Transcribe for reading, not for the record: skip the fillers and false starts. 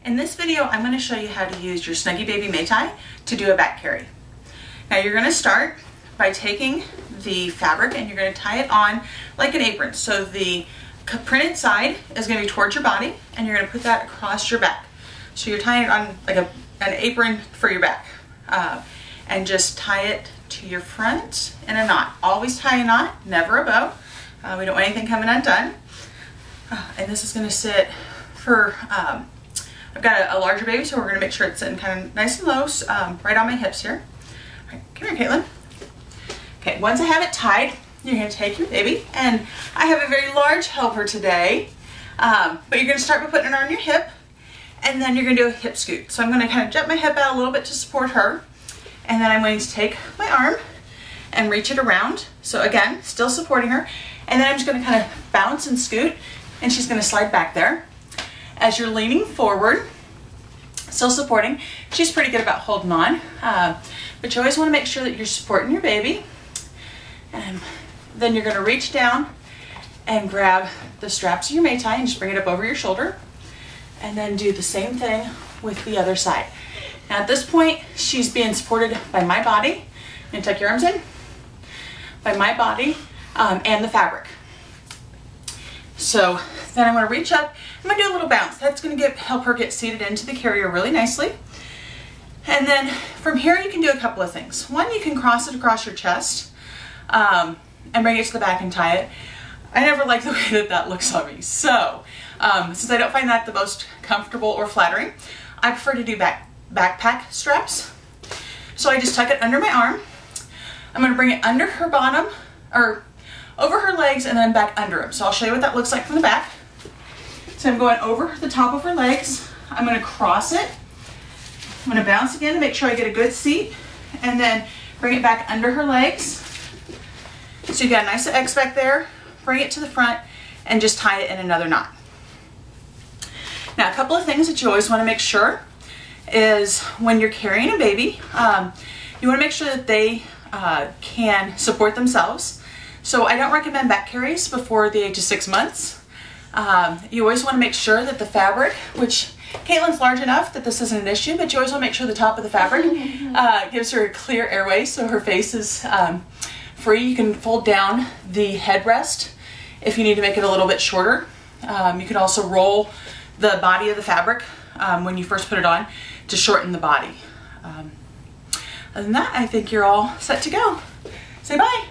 In this video, I'm going to show you how to use your Snuggy Baby Mei Tai to do a back carry. Now you're going to start by taking the fabric and you're going to tie it on like an apron. So the printed side is going to be towards your body and you're going to put that across your back. So you're tying it on like an apron for your back. And just tie it to your front in a knot. Always tie a knot, never a bow. We don't want anything coming undone. And this is going to sit for, I've got a larger baby, so we're going to make sure it's sitting kind of nice and low, right on my hips here. All right, come here, Caitlin. Okay, once I have it tied, you're going to take your baby, and I have a very large helper today, but you're going to start by putting it on your hip, and then you're going to do a hip scoot. So I'm going to kind of jet my hip out a little bit to support her, and then I'm going to take my arm and reach it around. So again, still supporting her, and then I'm just going to kind of bounce and scoot, and she's going to slide back there. As you're leaning forward, still supporting, she's pretty good about holding on, but you always want to make sure that you're supporting your baby. And then you're going to reach down and grab the straps of your Mei Tai and just bring it up over your shoulder, and then do the same thing with the other side. Now at this point, she's being supported by my body. And tuck your arms in, by my body and the fabric. So then I'm going to reach up, I'm going to do a little bounce. That's going to help her get seated into the carrier really nicely. And then from here you can do a couple of things. One, you can cross it across your chest and bring it to the back and tie it. I never like the way that that looks on me. So since I don't find that the most comfortable or flattering, I prefer to do backpack straps. So I just tuck it under my arm. I'm going to bring it under her bottom, or over her legs, and then back under them. So I'll show you what that looks like from the back. So I'm going over the top of her legs. I'm going to cross it. I'm going to bounce again to make sure I get a good seat, and then bring it back under her legs. So you got a nice X back there. Bring it to the front and just tie it in another knot. Now a couple of things that you always want to make sure is when you're carrying a baby, you want to make sure that they can support themselves. So I don't recommend back carries before the age of 6 months. You always want to make sure that the fabric, which Caitlin's large enough that this isn't an issue, but you always want to make sure the top of the fabric gives her a clear airway so her face is free. You can fold down the headrest if you need to make it a little bit shorter. You can also roll the body of the fabric when you first put it on to shorten the body. Other than that, I think you're all set to go. Say bye.